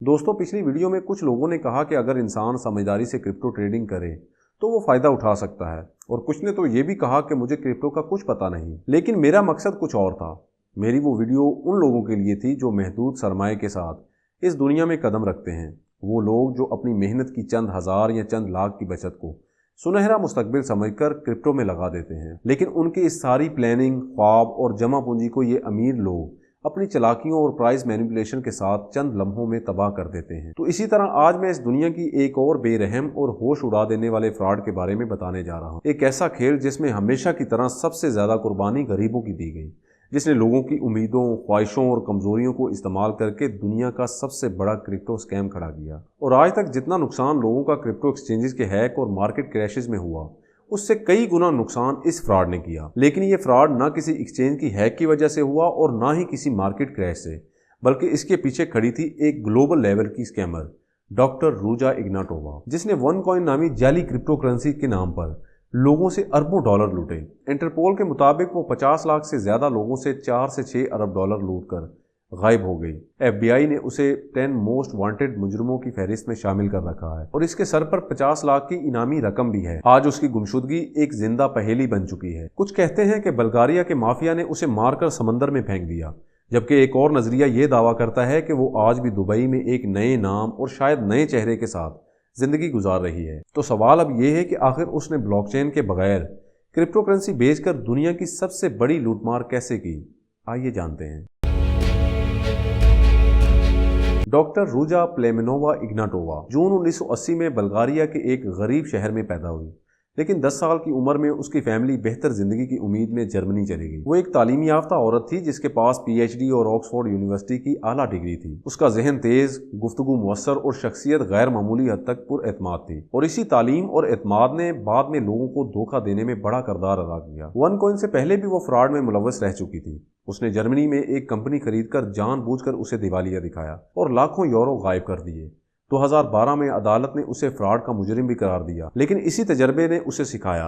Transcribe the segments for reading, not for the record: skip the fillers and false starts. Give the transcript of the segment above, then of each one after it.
दोस्तों, पिछली वीडियो में कुछ लोगों ने कहा कि अगर इंसान समझदारी से क्रिप्टो ट्रेडिंग करे तो वो फ़ायदा उठा सकता है, और कुछ ने तो ये भी कहा कि मुझे क्रिप्टो का कुछ पता नहीं। लेकिन मेरा मकसद कुछ और था। मेरी वो वीडियो उन लोगों के लिए थी जो महदूद सरमाए के साथ इस दुनिया में कदम रखते हैं। वो लोग जो अपनी मेहनत की चंद हज़ार या चंद लाख की बचत को सुनहरा मुस्तकबिल समझकर क्रिप्टो में लगा देते हैं। लेकिन उनकी इस सारी प्लानिंग, ख्वाब और जमा पूंजी को ये अमीर लोग अपनी चालाकियों और प्राइस मैनिपुलेशन के साथ चंद लम्हों में तबाह कर देते हैं। तो इसी तरह आज मैं इस दुनिया की एक और बेरहम और होश उड़ा देने वाले फ्रॉड के बारे में बताने जा रहा हूँ। एक ऐसा खेल जिसमें हमेशा की तरह सबसे ज़्यादा कुर्बानी गरीबों की दी गई, जिसने लोगों की उम्मीदों, ख्वाहिशों और कमजोरियों को इस्तेमाल करके दुनिया का सबसे बड़ा क्रिप्टो स्कैम खड़ा किया। और आज तक जितना नुकसान लोगों का क्रिप्टो एक्सचेंजेस के हैक और मार्केट क्रैशेस में हुआ, उससे कई गुना नुकसान इस फ्रॉड ने किया। लेकिन ये फ्रॉड ना किसी एक्सचेंज की हैक की वजह से हुआ और ना ही किसी मार्केट क्रैश से, बल्कि इसके पीछे खड़ी थी एक ग्लोबल लेवल की स्कैमर, डॉक्टर रूजा इग्नाटोवा, जिसने वन कॉइन नामी जाली क्रिप्टो करेंसी के नाम पर लोगों से अरबों डॉलर लूटे। इंटरपोल के मुताबिक वो 50 लाख से ज्यादा लोगों से 4 से 6 अरब डॉलर लूट कर गायब हो गई। FBI ने उसे 10 मोस्ट वांटेड मुजरिमों की फहरिस्त में शामिल कर रखा है और इसके सर पर 50 लाख की इनामी रकम भी है। आज उसकी गुमशुदगी एक जिंदा पहेली बन चुकी है। कुछ कहते हैं कि बल्गारिया के माफिया ने उसे मारकर समंदर में फेंक दिया, जबकि एक और नजरिया ये दावा करता है कि वो आज भी दुबई में एक नए नाम और शायद नए चेहरे के साथ जिंदगी गुजार रही है। तो सवाल अब यह है कि आखिर उसने ब्लॉकचेन के बगैर क्रिप्टो करेंसी बेचकर दुनिया की सबसे बड़ी लूटमार कैसे की? आइए जानते हैं। डॉक्टर रूजा प्लेमेनोवा इग्नाटोवा जून 1980 में बल्गारिया के एक गरीब शहर में पैदा हुई, लेकिन 10 साल की उम्र में उसकी फैमिली बेहतर जिंदगी की उम्मीद में जर्मनी चली गई। वो एक तालीमी याफ्ता औरत थी जिसके पास PhD और ऑक्सफोर्ड यूनिवर्सिटी की आला डिग्री थी। उसका जहन तेज, गुफ्तगू मुअस्सर और शख्सियत गैर मामूली हद तक पुरएतमाद थी। और इसी तालीम और एतमाद ने बाद में लोगों को धोखा देने में बड़ा किरदार अदा किया। वन कॉइन से पहले भी वो फ्रॉड में मुलव्वस रह चुकी थी। उसने जर्मनी में एक कंपनी खरीदकर जानबूझकर उसे दिवालिया दिखाया और लाखों यूरो गायब कर दिए। 2012 में अदालत ने उसे फ्रॉड का मुजरिम भी करार दिया। लेकिन इसी तजर्बे ने उसे सिखाया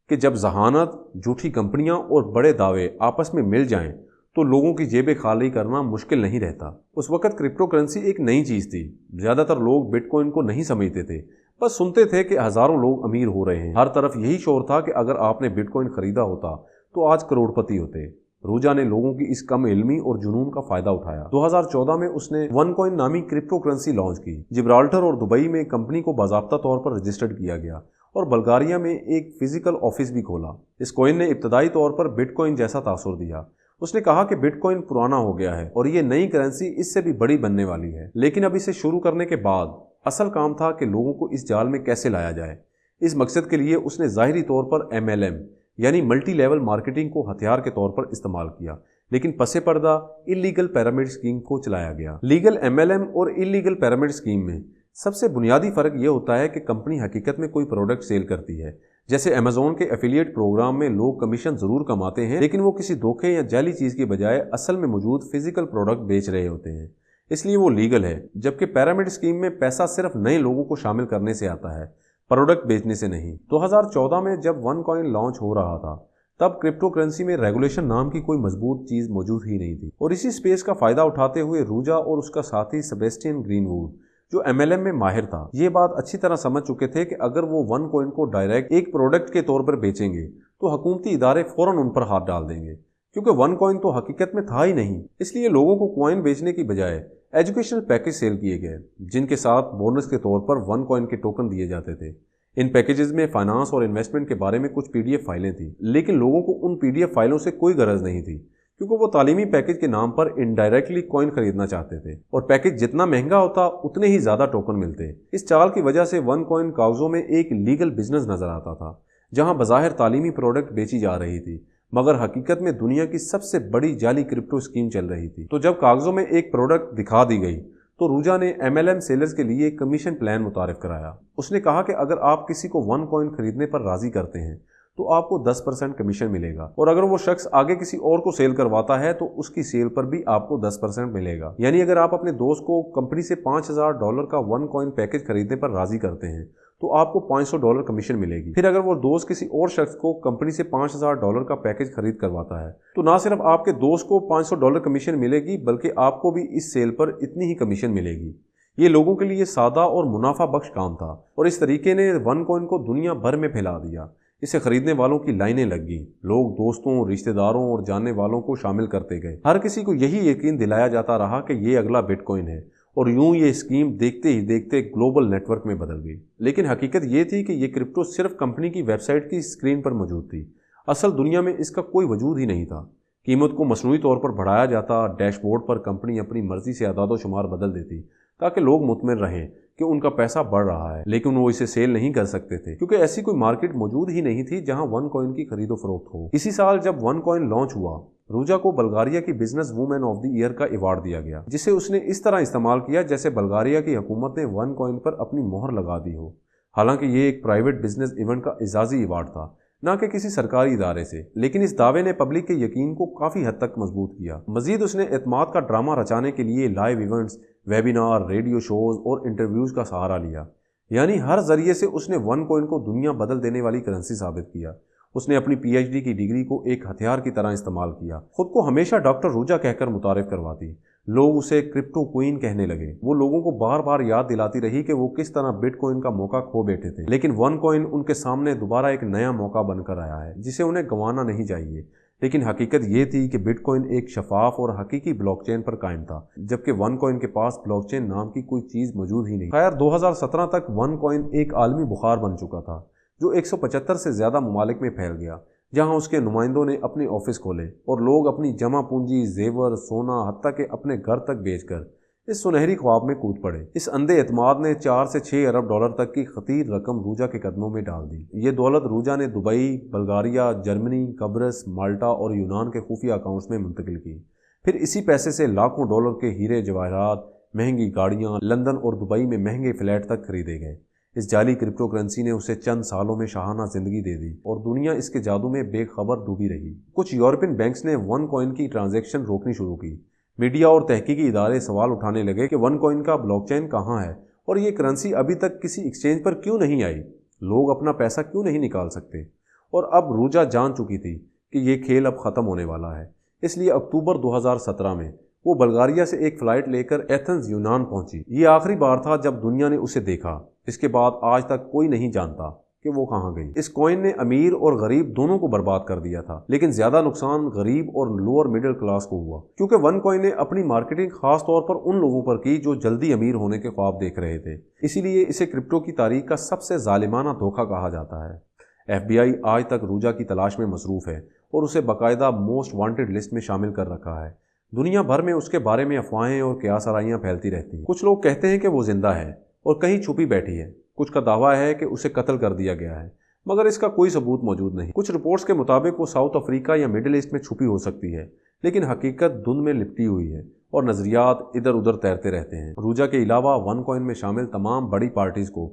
कि जब जहानत, झूठी कंपनियां और बड़े दावे आपस में मिल जाएं तो लोगों की जेबें खाली करना मुश्किल नहीं रहता। उस वक्त क्रिप्टो करेंसी एक नई चीज़ थी। ज़्यादातर लोग बिटकॉइन को नहीं समझते थे, बस सुनते थे कि हज़ारों लोग अमीर हो रहे हैं। हर तरफ यही शोर था कि अगर आपने बिटकॉइन खरीदा होता तो आज करोड़पति होते। रूजा ने लोगों की इस कम इल्मी और जुनून का फायदा उठाया। 2014 में उसने वन कॉइन नामी क्रिप्टो करेंसी लॉन्च की। जिब्राल्टर और दुबई में कंपनी को बाज़ाब्ता तौर पर रजिस्टर्ड किया गया और बल्गारिया में एक फिजिकल ऑफिस भी खोला। इस कॉइन ने इब्तदाई तौर पर बिटकॉइन जैसा तासुर दिया। उसने कहा कि बिटकॉइन पुराना हो गया है और ये नई करेंसी इससे भी बड़ी बनने वाली है। लेकिन अब इसे शुरू करने के बाद असल काम था कि लोगों को इस जाल में कैसे लाया जाए। इस मकसद के लिए उसने ज़ाहिरी तौर पर MLM यानी मल्टी लेवल मार्केटिंग को हथियार के तौर पर इस्तेमाल किया, लेकिन पसे पर्दा इलीगल पिरामिड स्कीम को चलाया गया। लीगल MLM और इलीगल पिरामिड स्कीम में सबसे बुनियादी फर्क यह होता है कि कंपनी हकीकत में कोई प्रोडक्ट सेल करती है। जैसे अमेजोन के एफिलिएट प्रोग्राम में लोग कमीशन जरूर कमाते हैं, लेकिन वो किसी धोखे या जाली चीज की बजाय असल में मौजूद फिजिकल प्रोडक्ट बेच रहे होते हैं, इसलिए वो लीगल है। जबकि पिरामिड स्कीम में पैसा सिर्फ नए लोगों को शामिल करने से आता है, प्रोडक्ट बेचने से नहीं। 2014 में जब वन कॉइन लॉन्च हो रहा था, तब क्रिप्टो करेंसी में रेगुलेशन नाम की कोई मजबूत चीज मौजूद ही नहीं थी। और इसी स्पेस का फायदा उठाते हुए रूजा और उसका साथी सेबेस्टियन ग्रीनवुड, जो MLM में माहिर था, ये बात अच्छी तरह समझ चुके थे कि अगर वो वन कॉइन को डायरेक्ट एक प्रोडक्ट के तौर पर बेचेंगे तो हुकूमती इदारे फौरन उन पर हाथ डाल देंगे, क्योंकि वन कॉइन तो हकीकत में था ही नहीं। इसलिए लोगों को कॉइन बेचने की बजाय एजुकेशनल पैकेज सेल किए गए, जिनके साथ बोनस के तौर पर वन कॉइन के टोकन दिए जाते थे। इन पैकेजेस में फाइनेंस और इन्वेस्टमेंट के बारे में कुछ PDF फाइलें थी, लेकिन लोगों को उन PDF फाइलों से कोई गरज नहीं थी, क्योंकि वो तालीमी पैकेज के नाम पर इनडायरेक्टली कॉइन खरीदना चाहते थे और पैकेज जितना महंगा होता उतने ही ज्यादा टोकन मिलते। इस चाल की वजह से वन कॉइन कागजों में एक लीगल बिजनेस नजर आता था, जहां बज़ाहिर तालीमी प्रोडक्ट बेची जा रही थी, मगर हकीकत में दुनिया की सबसे बड़ी जाली क्रिप्टो स्कीम चल रही थी। तो जब कागजों में एक प्रोडक्ट दिखा दी गई तो रूजा ने MLM सेलर्स के लिए कमीशन प्लान मुतारिफ कराया। उसने कहा कि अगर आप किसी को वन कॉइन खरीदने पर राजी करते हैं तो आपको 10% कमीशन मिलेगा, और अगर वो शख्स आगे किसी और को सेल करवाता है तो उसकी सेल पर भी आपको 10% मिलेगा। यानी अगर आप अपने दोस्त को कंपनी से $5000 का वन कॉइन पैकेज खरीदने पर राजी करते हैं तो आपको $500 कमीशन मिलेगी। फिर अगर वो दोस्त किसी और शख्स को कंपनी से $5000 का पैकेज खरीद करवाता है तो ना सिर्फ आपके दोस्त को $500 कमीशन मिलेगी, बल्कि आपको भी इस सेल पर इतनी ही कमीशन मिलेगी। ये लोगों के लिए सादा और मुनाफा बख्श काम था और इस तरीके ने वन कॉइन को दुनिया भर में फैला दिया। इसे खरीदने वालों की लाइनें लग गई। लोग दोस्तों, रिश्तेदारों और जानने वालों को शामिल करते गए। हर किसी को यही यकीन दिलाया जाता रहा कि ये अगला बिटकॉइन है और यूं ये स्कीम देखते ही देखते ग्लोबल नेटवर्क में बदल गई। लेकिन हकीकत ये थी कि ये क्रिप्टो सिर्फ कंपनी की वेबसाइट की स्क्रीन पर मौजूद थी। असल दुनिया में इसका कोई वजूद ही नहीं था। कीमत को मसनूई तौर पर बढ़ाया जाता, डैशबोर्ड पर कंपनी अपनी मर्जी से अदाद शुमार बदल देती ताकि लोग मुतमिन रहें कि उनका पैसा बढ़ रहा है, लेकिन वो इसे सेल नहीं कर सकते थे क्योंकि ऐसी कोई मार्केट मौजूद ही नहीं थी जहां वन कॉइन की खरीदो फरोख्त हो। इसी साल जब वन कॉइन लॉन्च हुआ, रूजा को बल्गारिया की business women of the year का अवार्ड दिया गया, जिसे उसने इस तरह इस्तेमाल किया जैसे बल्गारिया की हुकूमत ने वन कॉइन पर अपनी मोहर लगा दी हो। हालांकि ये एक प्राइवेट बिजनेस इवेंट का एजाजी अवार्ड था, न कि किसी सरकारी इदारे से, लेकिन इस दावे ने पब्लिक के यकीन को काफ़ी हद तक मजबूत किया। मजीद उसने एतमाद का ड्रामा रचाने के लिए live events, webinar, radio shows और इंटरव्यूज़ का सहारा लिया। यानी हर जरिए से उसने वन कॉइन को दुनिया बदल देने वाली करेंसी साबित किया। उसने अपनी पीएचडी की डिग्री को एक हथियार की तरह इस्तेमाल किया। खुद को हमेशा डॉक्टर रूजा कहकर मुतारिफ करवाती। लोग उसे क्रिप्टो क्वीन कहने लगे। वो लोगों को बार बार याद दिलाती रही कि वो किस तरह बिटकॉइन का मौका खो बैठे थे, लेकिन वन कॉइन उनके सामने दोबारा एक नया मौका बनकर आया है जिसे उन्हें गंवाना नहीं चाहिए। लेकिन हकीकत ये थी कि बिटकॉइन एक शफाफ और हकीकी ब्लॉकचेन पर कायम था, जबकि वन कॉइन के पास ब्लॉकचेन नाम की कोई चीज़ मौजूद ही नहीं। खैर 2017 तक वन कॉइन एक आलमी बुखार बन चुका था जो 175 से ज़्यादा ममालिक में फैल गया, जहां उसके नुमाइंदों ने अपने ऑफिस खोले और लोग अपनी जमा पूंजी, जेवर, सोना, हत्ता के अपने घर तक बेचकर इस सुनहरी ख्वाब में कूद पड़े। इस अंधे एतमाद ने 4 से 6 अरब डॉलर तक की खतीर रकम रूजा के कदमों में डाल दी। ये दौलत रूजा ने दुबई, बल्गारिया, जर्मनी, कब्रस, माल्टा और यूनान के खुफिया अकाउंट्स में मुंतकिल की। फिर इसी पैसे से लाखों डॉलर के हीरे जवाहरात, महंगी गाड़ियाँ, लंदन और दुबई में महंगे फ्लैट तक खरीदे गए। इस जाली क्रिप्टो करेंसी ने उसे चंद सालों में शाहाना जिंदगी दे दी और दुनिया इसके जादू में बेखबर डूबी रही। कुछ यूरोपियन बैंक्स ने वन कॉइन की ट्रांजैक्शन रोकनी शुरू की। मीडिया और तहकीकी इदारे सवाल उठाने लगे कि वन कॉइन का ब्लॉकचेन कहाँ है और ये करेंसी अभी तक किसी एक्सचेंज पर क्यों नहीं आई, लोग अपना पैसा क्यों नहीं निकाल सकते। और अब रूजा जान चुकी थी कि ये खेल अब ख़त्म होने वाला है। इसलिए अक्टूबर 2017 में वो बल्गारिया से एक फ़्लाइट लेकर एथेंस, यूनान पहुंची। ये आखिरी बार था जब दुनिया ने उसे देखा। इसके बाद आज तक कोई नहीं जानता कि वो कहाँ गई। इस कॉइन ने अमीर और गरीब दोनों को बर्बाद कर दिया था, लेकिन ज्यादा नुकसान गरीब और लोअर मिडिल क्लास को हुआ, क्योंकि वन कॉइन ने अपनी मार्केटिंग खास तौर पर उन लोगों पर की जो जल्दी अमीर होने के ख्वाब देख रहे थे। इसीलिए इसे क्रिप्टो की तारीख का सबसे जालिमाना धोखा कहा जाता है। FBI आज तक रूजा की तलाश में मसरूफ है और उसे बाकायदा मोस्ट वांटेड लिस्ट में शामिल कर रखा है। दुनिया भर में उसके बारे में अफवाहें और क़यास-आराइयाँ फैलती रहती हैं। कुछ लोग कहते हैं कि वो जिंदा है और कहीं छुपी बैठी है। कुछ का दावा है कि उसे कत्ल कर दिया गया है, मगर इसका कोई सबूत मौजूद नहीं। कुछ रिपोर्ट्स के मुताबिक वो साउथ अफ्रीका या मिडिल ईस्ट में छुपी हो सकती है, लेकिन हकीकत धुंध में लिपटी हुई है और नजरियात इधर उधर तैरते रहते हैं। रूजा के अलावा वन कॉइन में शामिल तमाम बड़ी पार्टीज को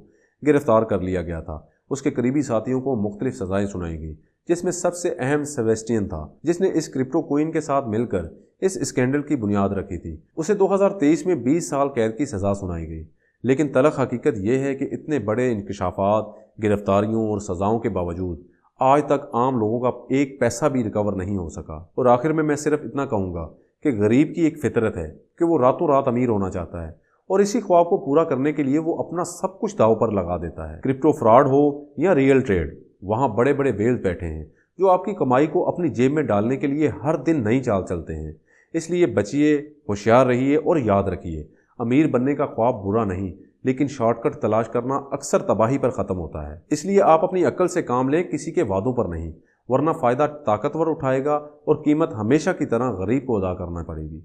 गिरफ्तार कर लिया गया था। उसके करीबी साथियों को मुख्तलिफ सजाएं सुनाई गई, जिसमें सबसे अहम सेबेस्टियन था, जिसने इस क्रिप्टो क्वीन के साथ मिलकर इस स्कैंडल की बुनियाद रखी थी। उसे 2023 में 20 साल कैद की सजा सुनाई गई। लेकिन तलख हकीकत यह है कि इतने बड़े इंकशाफात, गिरफ्तारियों और सजाओं के बावजूद आज तक आम लोगों का एक पैसा भी रिकवर नहीं हो सका। और आखिर में मैं सिर्फ इतना कहूँगा कि गरीब की एक फितरत है कि वो रातों रात अमीर होना चाहता है और इसी ख्वाब को पूरा करने के लिए वो अपना सब कुछ दांव पर लगा देता है। क्रिप्टो फ्रॉड हो या रियल ट्रेड, वहाँ बड़े बड़े वेल्स बैठे हैं जो आपकी कमाई को अपनी जेब में डालने के लिए हर दिन नई चाल चलते हैं। इसलिए बचिए, होशियार रहिए और याद रखिए, अमीर बनने का ख्वाब बुरा नहीं, लेकिन शॉर्टकट तलाश करना अक्सर तबाही पर ख़त्म होता है। इसलिए आप अपनी अक्ल से काम लें, किसी के वादों पर नहीं, वरना फ़ायदा ताकतवर उठाएगा और कीमत हमेशा की तरह गरीब को अदा करना पड़ेगी।